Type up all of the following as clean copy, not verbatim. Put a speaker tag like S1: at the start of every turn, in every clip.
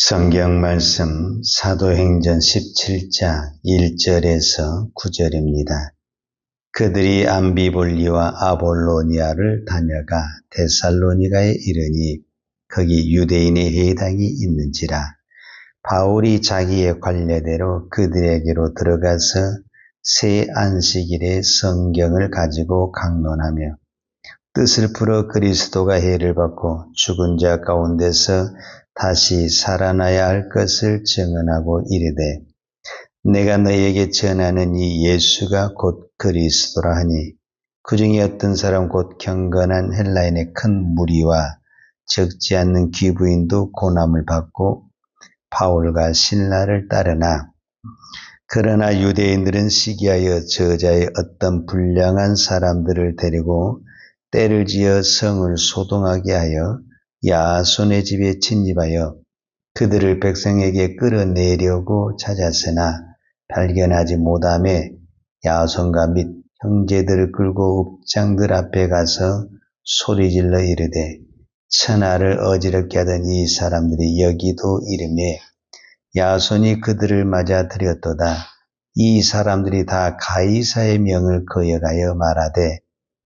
S1: 성경 말씀 사도행전 17장 1절에서 9절입니다. 그들이 암비볼리와 아볼로니아를 다녀가 데살로니가에 이르니 거기 유대인의 회당이 있는지라. 바울이 자기의 관례대로 그들에게로 들어가서 새 안식일에 성경을 가지고 강론하며 뜻을 풀어 그리스도가 해를 받고 죽은 자 가운데서 다시 살아나야 할 것을 증언하고 이르되 내가 너희에게 전하는 이 예수가 곧 그리스도라 하니 그 중에 어떤 사람 곧 경건한 헬라인의 큰 무리와 적지 않는 귀부인도 고난을 받고 바울과 실라를 따르나 그러나 유대인들은 시기하여 저자의 어떤 불량한 사람들을 데리고 때를 지어 성을 소동하게 하여 야손의 집에 침입하여 그들을 백성에게 끌어내려고 찾았으나 발견하지 못하며 야손과 및 형제들을 끌고 읍장들 앞에 가서 소리질러 이르되 천하를 어지럽게 하던 이 사람들이 여기도 이르매 야손이 그들을 맞아 들였도다. 이 사람들이 다 가이사의 명을 거역하여 말하되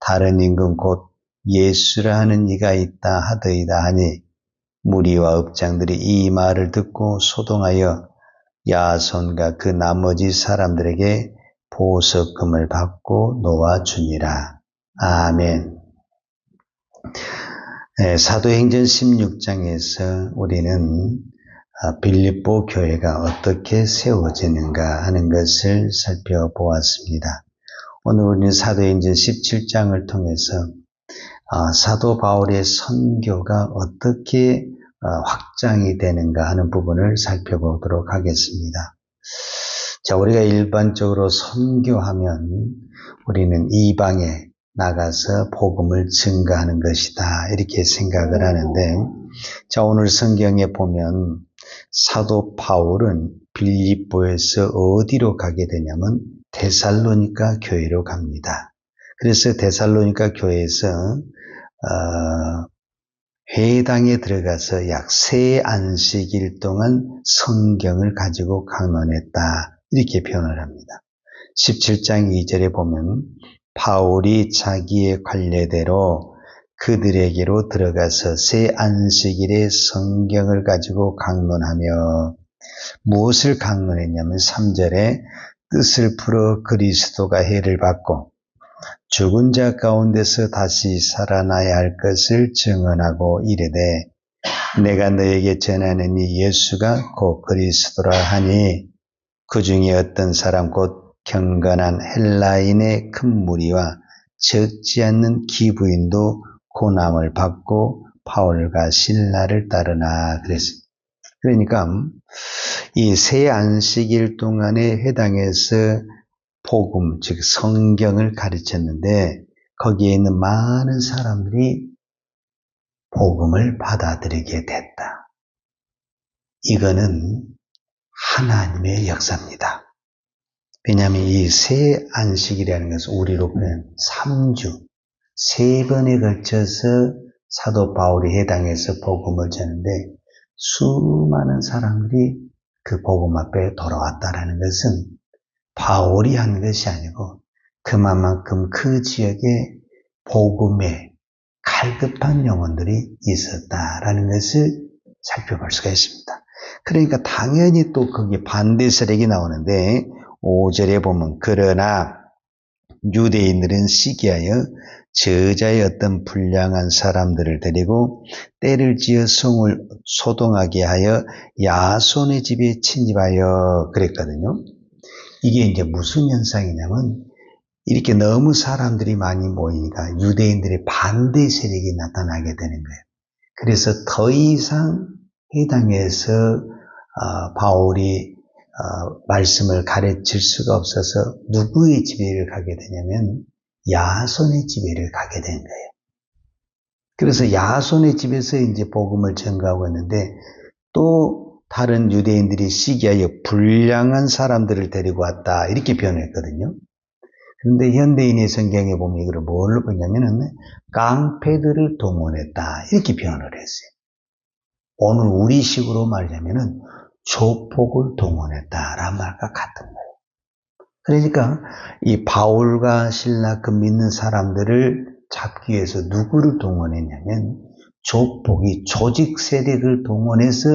S1: 다른 임금 곧 예수라 하는 이가 있다 하더이다 하니 무리와 읍장들이 이 말을 듣고 소동하여 야손과 그 나머지 사람들에게 보석금을 받고 놓아주니라. 아멘. 사도행전 16장에서 우리는 빌립보 교회가 어떻게 세워지는가 하는 것을 살펴보았습니다. 오늘 우리는 사도행전 17장을 통해서 사도 바울의 선교가 어떻게 확장이 되는가 하는 부분을 살펴보도록 하겠습니다. 자, 우리가 일반적으로 선교하면 우리는 이방에 나가서 복음을 증거하는 것이다 이렇게 생각을 하는데, 자, 오늘 성경에 보면 사도 바울은 빌립보에서 어디로 가게 되냐면 데살로니가 교회로 갑니다. 그래서 데살로니가 교회에서 회당에 들어가서 약 세 안식일 동안 성경을 가지고 강론했다 이렇게 표현을 합니다. 17장 2절에 보면 바울이 자기의 관례대로 그들에게로 들어가서 새 안식일에 성경을 가지고 강론하며 무엇을 강론했냐면 3절에 뜻을 풀어 그리스도가 해를 받고 죽은 자 가운데서 다시 살아나야 할 것을 증언하고 이르되 내가 너에게 전하는 이 예수가 곧 그리스도라 하니 그 중에 어떤 사람 곧 경건한 헬라인의 큰 무리와 적지 않는 귀부인도 고난을 받고 바울과 실라를 따르나 그랬습니다. 그러니까 이 새 안식일 동안에 회당에서 복음, 즉 성경을 가르쳤는데 거기에 있는 많은 사람들이 복음을 받아들이게 됐다. 이거는 하나님의 역사입니다. 왜냐하면 이 새 안식이라는 것은 우리로 보면 3주, 3번에 걸쳐서 사도 바울이 회당에서 복음을 전하는데 수많은 사람들이 그 복음 앞에 돌아왔다라는 것은 바울이 한 것이 아니고 그만큼 그 지역에 복음에 갈급한 영혼들이 있었다라는 것을 살펴볼 수가 있습니다. 그러니까 당연히 또 거기에 반대 세력이 나오는데 5절에 보면 그러나 유대인들은 시기하여 저자의 어떤 불량한 사람들을 데리고 때를 지어 성을 소동하게 하여 야손의 집에 침입하여 그랬거든요. 이게 이제 무슨 현상이냐면 이렇게 너무 사람들이 많이 모이니까 유대인들의 반대 세력이 나타나게 되는 거예요. 그래서 더 이상 회당에서 바울이 말씀을 가르칠 수가 없어서 누구의 집에를 가게 되냐면 야손의 집에를 가게 된 거예요. 그래서 야손의 집에서 이제 복음을 전가하고 있는데 또 다른 유대인들이 시기하여 불량한 사람들을 데리고 왔다 이렇게 표현했거든요. 그런데 현대인의 성경에 보면 이걸 뭘로 보냐면은 깡패들을 동원했다 이렇게 표현을 했어요. 오늘 우리식으로 말하자면은 조폭을 동원했다라는 말과 같은 거예요. 그러니까 이 바울과 실라 그 믿는 사람들을 잡기 위해서 누구를 동원했냐면 조폭이 조직 세력을 동원해서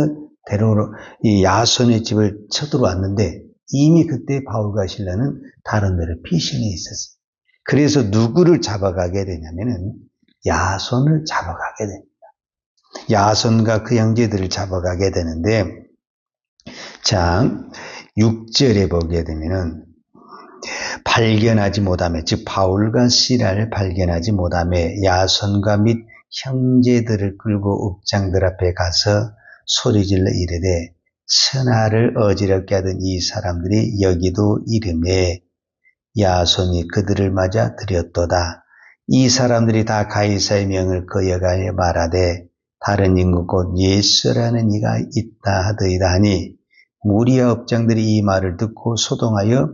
S1: 데려오러 이 야손의 집을 쳐들어왔는데 이미 그때 바울과 실라는 다른 데로 피신해 있었어요. 그래서 누구를 잡아가게 되냐면은 야손을 잡아가게 됩니다. 야손과 그 형제들을 잡아가게 되는데, 자, 6절에 보게 되면은 발견하지 못하며, 즉 바울과 시라를 발견하지 못하며 야손과 및 형제들을 끌고 읍장들 앞에 가서 소리질러 이르되 천하를 어지럽게 하던 이 사람들이 여기도 이름에 야손이 그들을 맞아 들였도다. 이 사람들이 다 가이사의 명을 거역하여 말하되 다른 인구 곧 예수라는 이가 있다 하더이다 하니 무리와 업장들이 이 말을 듣고 소동하여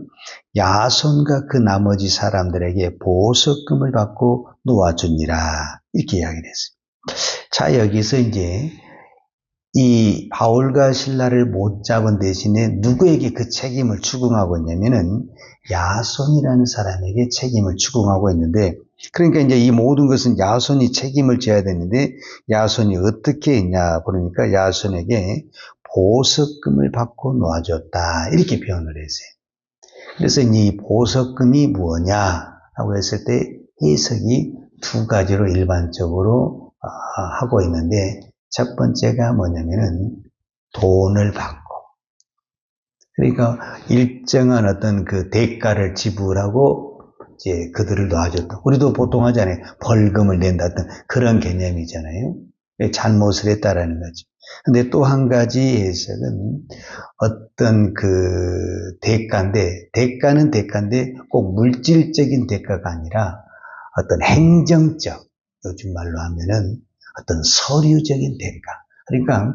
S1: 야손과 그 나머지 사람들에게 보석금을 받고 놓아주니라. 이렇게 이야기를 했어요. 자, 여기서 이제 이 바울과 실라를 못 잡은 대신에 누구에게 그 책임을 추궁하고 있냐면은 야손이라는 사람에게 책임을 추궁하고 있는데, 그러니까 이제 이 모든 것은 야손이 책임을 져야 되는데 야손이 어떻게 했냐 그러니까 야손에게 보석금을 받고 놓아줬다 이렇게 표현을 했어요. 그래서 이 보석금이 뭐냐라고 했을 때 해석이 두 가지로 일반적으로 하고 있는데, 첫 번째가 뭐냐면은 돈을 받고, 그러니까 일정한 어떤 그 대가를 지불하고 이제 그들을 놔줬다. 우리도 보통 하잖아요. 벌금을 낸다 어떤 그런 개념이잖아요. 잘못을 했다라는 거죠. 근데 또 한 가지 해석은 어떤 그 대가는 대가인데 꼭 물질적인 대가가 아니라 어떤 행정적, 요즘 말로 하면은 어떤 서류적인 대가. 그러니까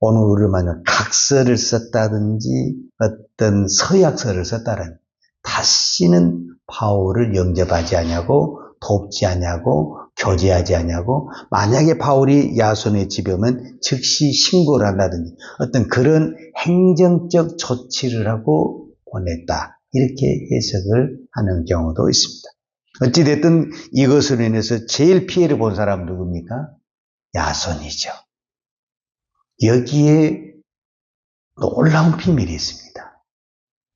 S1: 오늘 우리로 말하면 각서를 썼다든지 어떤 서약서를 썼다라는, 다시는 바울을 영접하지 않냐고, 돕지 않냐고, 교제하지 않냐고, 만약에 바울이 야손의 집에 오면 즉시 신고를 한다든지 어떤 그런 행정적 조치를 하고 보냈다. 이렇게 해석을 하는 경우도 있습니다. 어찌됐든 이것으로 인해서 제일 피해를 본 사람은 누굽니까? 야손이죠. 여기에 놀라운 비밀이 있습니다.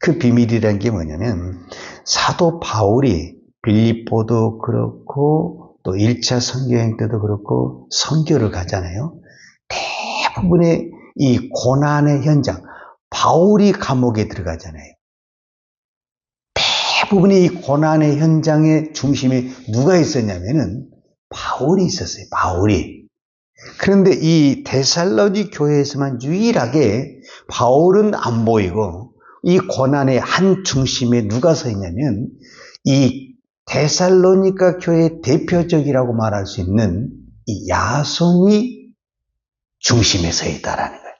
S1: 그 비밀이라는 게 뭐냐면 사도 바울이 빌립보도 그렇고 또 1차 선교행 때도 그렇고 선교를 가잖아요. 대부분의 이 고난의 현장, 바울이 감옥에 들어가잖아요. 대부분의 이 고난의 현장의 중심에 누가 있었냐면은 바울이 있었어요. 바울이. 그런데 이 데살로니 교회에서만 유일하게 바울은 안 보이고 이 고난의 한 중심에 누가 서 있냐면 이 데살로니가 교회의 대표적이라고 말할 수 있는 이 야손이 중심에 서 있다라는 거예요.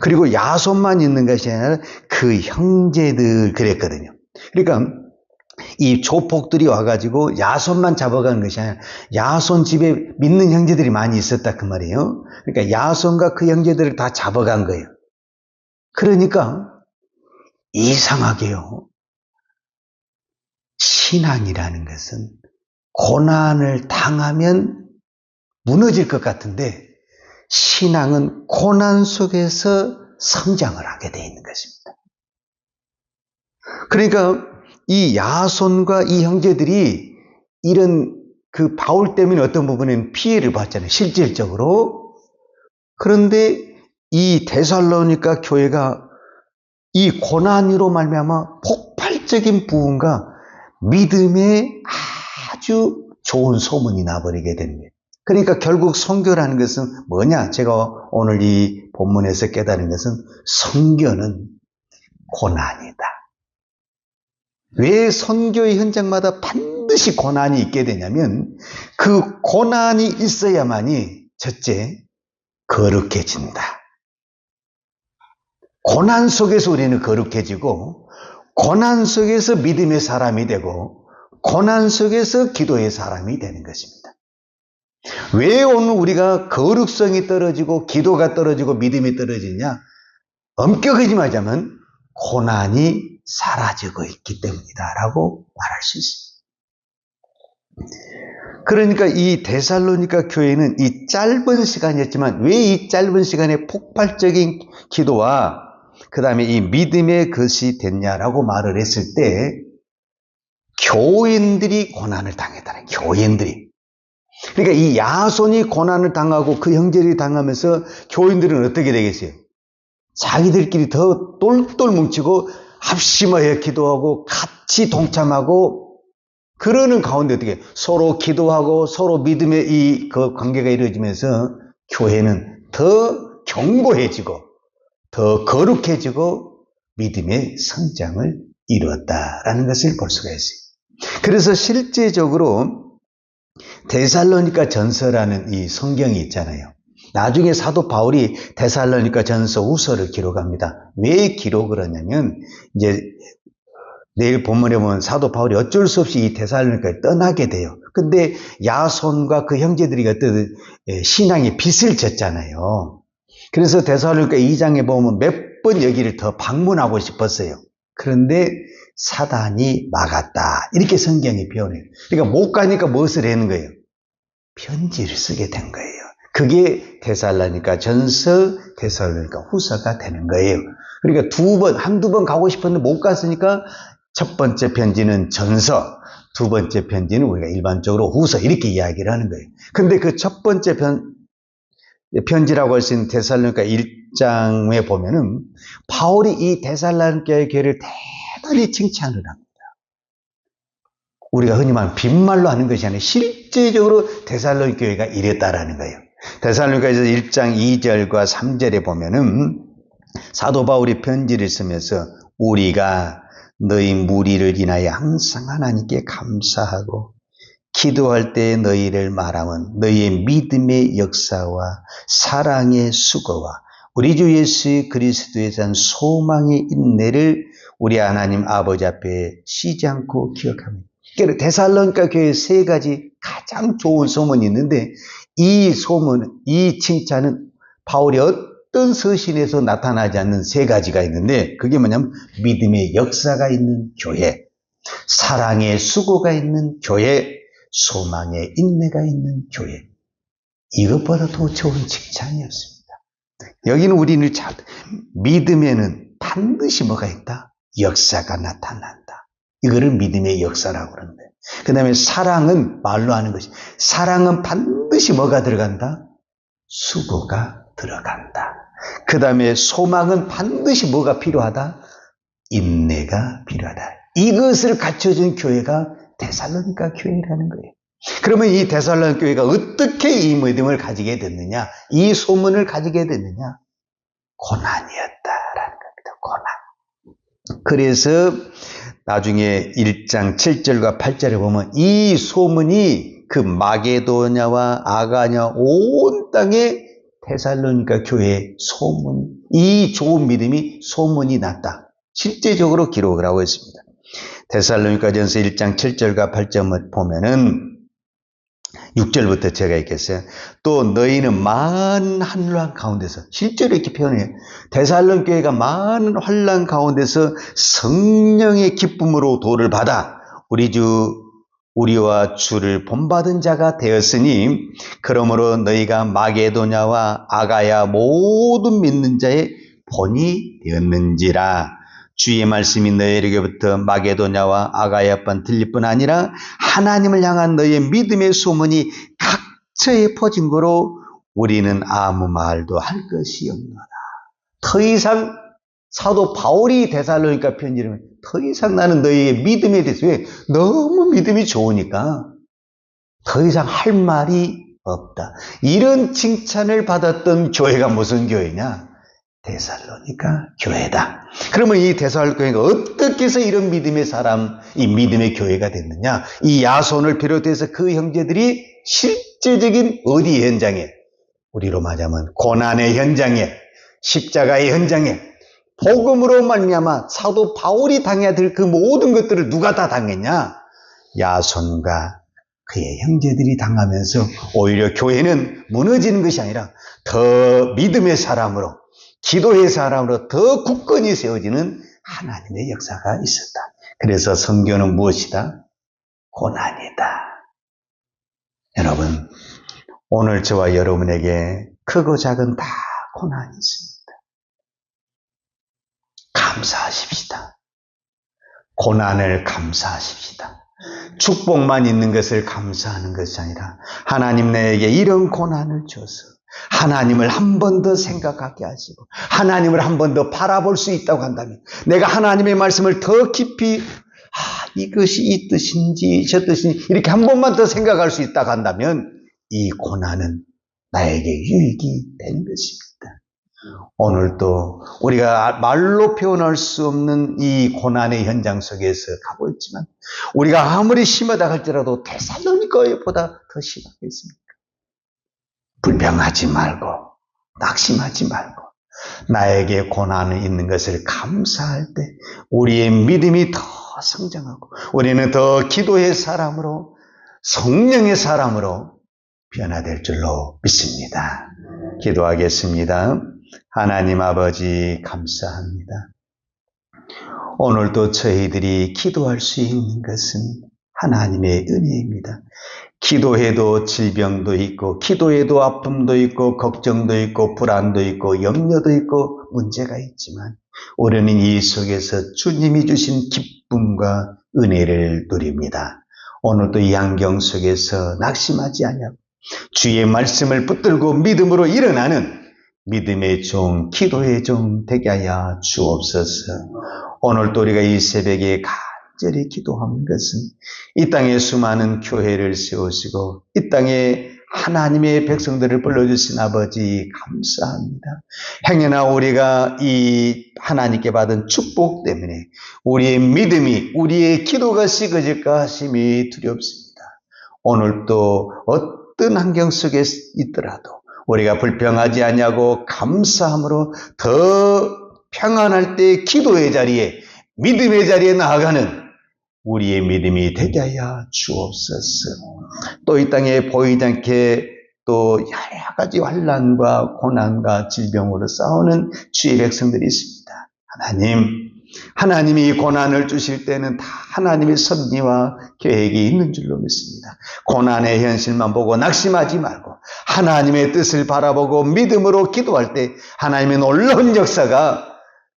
S1: 그리고 야손만 있는 것이 아니라 그 형제들 그랬거든요. 그러니까 이 조폭들이 와가지고 야손만 잡아간 것이 아니라 야손 집에 믿는 형제들이 많이 있었다 그 말이에요. 그러니까 야손과 그 형제들을 다 잡아간 거예요. 그러니까 이상하게요. 신앙이라는 것은 고난을 당하면 무너질 것 같은데 신앙은 고난 속에서 성장을 하게 되어 있는 것입니다. 그러니까 이 야손과 이 형제들이 이런 그 바울 때문에 어떤 부분에는 피해를 봤잖아요. 실질적으로. 그런데 이 데살로니가 교회가 이 고난으로 말미암아 폭발적인 부흥과 믿음의 아주 좋은 소문이 나버리게 되는 거예요. 그러니까 결국 선교라는 것은 뭐냐? 제가 오늘 이 본문에서 깨달은 것은 선교는 고난이다. 왜 선교의 현장마다 반드시 고난이 있게 되냐면 그 고난이 있어야만이 첫째 거룩해진다. 고난 속에서 우리는 거룩해지고 고난 속에서 믿음의 사람이 되고 고난 속에서 기도의 사람이 되는 것입니다. 왜 오늘 우리가 거룩성이 떨어지고 기도가 떨어지고 믿음이 떨어지냐? 엄격하게 말하자면 고난이 사라지고 있기 때문이다 라고 말할 수 있습니다. 그러니까 이 데살로니가 교회는 이 짧은 시간이었지만 왜 이 짧은 시간에 폭발적인 기도와 그 다음에 이 믿음의 것이 됐냐라고 말을 했을 때 교인들이 고난을 당했다는 거예요. 교인들이. 그러니까 이 야손이 고난을 당하고 그 형제들이 당하면서 교인들은 어떻게 되겠어요? 자기들끼리 더 똘똘 뭉치고 합심하여 기도하고 같이 동참하고 그러는 가운데 어떻게 서로 기도하고 서로 믿음의 그 관계가 이루어지면서 교회는 더 견고해지고 더 거룩해지고 믿음의 성장을 이루었다라는 것을 볼 수가 있어요. 그래서 실제적으로 데살로니가 전서라는 이 성경이 있잖아요. 나중에 사도 바울이 데살로니가 전서 후서를 기록합니다. 왜 기록을 하냐면 이제 내일 본문에 보면 사도 바울이 어쩔 수 없이 이 데살로니가에 떠나게 돼요. 근데 야손과 그 형제들이 그때 신앙의 빚을 졌잖아요. 그래서 데살로니가 2장에 보면 몇 번 여기를 더 방문하고 싶었어요. 그런데 사단이 막았다. 이렇게 성경이 표현해요. 그러니까 못 가니까 무엇을 하는 거예요? 편지를 쓰게 된 거예요. 그게 데살로니가 전서, 데살로니가 후서가 되는 거예요. 그러니까 한두 번 가고 싶었는데 못 갔으니까 첫 번째 편지는 전서, 두 번째 편지는 우리가 일반적으로 후서 이렇게 이야기를 하는 거예요. 근데 그 첫 번째 편지라고 할 수 있는 데살로니가 1장에 보면은 바울이 이 데살로니가 교회를 대단히 칭찬을 합니다. 우리가 흔히 말하는 빈말로 하는 것이 아니라 실제적으로 데살로니가 교회가 이랬다라는 거예요. 데살로니가에서 1장 2절과 3절에 보면은 사도 바울이 편지를 쓰면서 우리가 너희 무리를 인하여 항상 하나님께 감사하고 기도할 때 너희를 말하면 너희의 믿음의 역사와 사랑의 수고와 우리 주 예수 그리스도에 대한 소망의 인내를 우리 하나님 아버지 앞에 쉬지 않고 기억합니다. 그러니까 데살로니가 교회에 세 가지 가장 좋은 소문이 있는데 이 소문, 이 칭찬은 바울이 어떤 서신에서 나타나지 않는 세 가지가 있는데 그게 뭐냐면 믿음의 역사가 있는 교회, 사랑의 수고가 있는 교회, 소망의 인내가 있는 교회. 이것보다 더 좋은 칭찬이었습니다. 여기는 우리는 믿음에는 반드시 뭐가 있다? 역사가 나타난다. 이거를 믿음의 역사라고 그러는데. 그 다음에 사랑은 말로 하는 것이. 사랑은 반드시 뭐가 들어간다? 수고가 들어간다. 그 다음에 소망은 반드시 뭐가 필요하다? 인내가 필요하다. 이것을 갖춰준 교회가 데살로니가 교회라는 거예요. 그러면 이 데살로니가 교회가 어떻게 이 믿음을 가지게 됐느냐? 이 소문을 가지게 됐느냐? 고난이었다라는 겁니다. 고난. 그래서 나중에 1장 7절과 8절에 보면 이 소문이 그 마게도냐와 아가냐 온 땅에 데살로니가 교회의 소문, 이 좋은 믿음이 소문이 났다. 실제적으로 기록을 하고 있습니다. 데살로니가전서 1장 7절과 8절을 보면은 6절부터 제가 읽겠어요. 또 너희는 많은 환난 가운데서 실제로 이렇게 표현해요. 데살로니가 교회가 많은 환난 가운데서 성령의 기쁨으로 도를 받아 우리와 주를 본받은 자가 되었으니 그러므로 너희가 마게도냐와 아가야 모든 믿는 자의 본이 되었는지라. 주의 말씀이 너희에게부터 마게도냐와 아가야뿐 들릴 뿐 아니라 하나님을 향한 너희의 믿음의 소문이 각처에 퍼진 거로 우리는 아무 말도 할 것이 없노라. 더 이상 사도 바울이 데살로니가 편지를 더 이상 나는 너희의 믿음에 대해서 왜? 너무 믿음이 좋으니까 더 이상 할 말이 없다. 이런 칭찬을 받았던 교회가 무슨 교회냐? 데살로니가 교회다. 그러면 이 데살로니가 교회가 어떻게 해서 이런 믿음의 사람, 이 믿음의 교회가 됐느냐? 이 야손을 비롯해서 그 형제들이 실제적인 어디 현장에? 우리로 말하자면 고난의 현장에, 십자가의 현장에, 복음으로 말미암아 사도 바울이 당해야 될 그 모든 것들을 누가 다 당했냐? 야손과 그의 형제들이 당하면서 오히려 교회는 무너지는 것이 아니라 더 믿음의 사람으로, 기도의 사람으로 더 굳건히 세워지는 하나님의 역사가 있었다. 그래서 선교는 무엇이다? 고난이다. 여러분, 오늘 저와 여러분에게 크고 작은 다 고난이 있습니다. 감사하십시다. 고난을 감사하십시다. 축복만 있는 것을 감사하는 것이 아니라 하나님 내게 이런 고난을 줘서 하나님을 한 번 더 생각하게 하시고 하나님을 한 번 더 바라볼 수 있다고 한다면, 내가 하나님의 말씀을 더 깊이 이것이 이 뜻인지 저 뜻인지 이렇게 한 번만 더 생각할 수 있다고 한다면 이 고난은 나에게 유익이 되는 것입니다. 오늘도 우리가 말로 표현할 수 없는 이 고난의 현장 속에서 가고 있지만, 우리가 아무리 심하다 할지라도 데살로니가보다 더 심하겠습니까? 불평하지 말고 낙심하지 말고 나에게 고난이 있는 것을 감사할 때 우리의 믿음이 더 성장하고 우리는 더 기도의 사람으로, 성령의 사람으로 변화될 줄로 믿습니다. 기도하겠습니다. 하나님 아버지, 감사합니다. 오늘도 저희들이 기도할 수 있는 것은 하나님의 은혜입니다. 기도해도 질병도 있고, 기도해도 아픔도 있고, 걱정도 있고, 불안도 있고, 염려도 있고, 문제가 있지만 우리는 이 속에서 주님이 주신 기쁨과 은혜를 누립니다. 오늘도 이 환경 속에서 낙심하지 아니하고 주의 말씀을 붙들고 믿음으로 일어나는 믿음의 종, 기도의 종 되게 하여 주옵소서. 오늘도 우리가 이 새벽에 간절히 기도하는 것은 이 땅에 수많은 교회를 세우시고 이 땅에 하나님의 백성들을 불러주신 아버지, 감사합니다. 행여나 우리가 이 하나님께 받은 축복 때문에 우리의 믿음이, 우리의 기도가 식어질까 하심이 두렵습니다. 오늘도 어떤 환경 속에 있더라도 우리가 불평하지 아니하고 감사함으로 더 평안할 때 기도의 자리에, 믿음의 자리에 나아가는 우리의 믿음이 되게 하여 주옵소서. 또 이 땅에 보이지 않게 또 여러 가지 환난과 고난과 질병으로 싸우는 주의 백성들이 있습니다. 하나님이 고난을 주실 때는 다 하나님의 섭리와 계획이 있는 줄로 믿습니다. 고난의 현실만 보고 낙심하지 말고 하나님의 뜻을 바라보고 믿음으로 기도할 때 하나님의 놀라운 역사가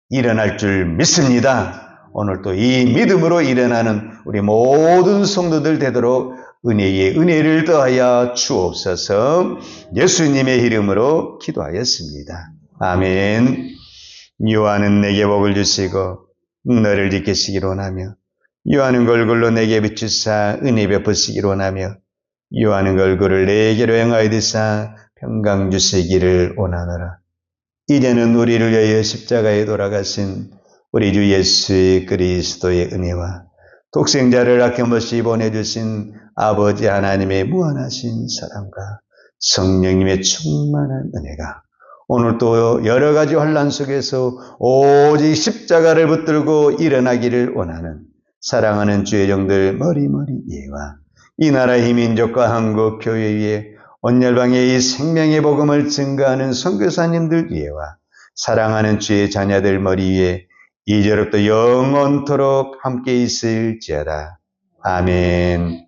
S1: 일어날 줄 믿습니다. 오늘도 이 믿음으로 일어나는 우리 모든 성도들 되도록 은혜에 은혜를 더하여 주옵소서. 예수님의 이름으로 기도하였습니다. 아멘. 요한은 내게 복을 주시고 너를 지키시기로 원하며, 요한은 얼굴로 내게 비추사 은혜 베푸시기로 원하며, 요한은 얼굴을 내게로 향하여 드사 평강 주시기를 원하노라. 이제는 우리를 위하여 십자가에 돌아가신 우리 주 예수 그리스도의 은혜와 독생자를 아낌없이 보내주신 아버지 하나님의 무한하신 사랑과 성령님의 충만한 은혜가 오늘 또 여러 가지 환난 속에서 오직 십자가를 붙들고 일어나기를 원하는 사랑하는 주의 종들 머리머리 예와 이 나라의 민족과 한국 교회 위에 온 열방의 이 생명의 복음을 증거하는 선교사님들 위에와 사랑하는 주의 자녀들 머리 위에 이제로부터 영원토록 함께 있을지어다. 아멘.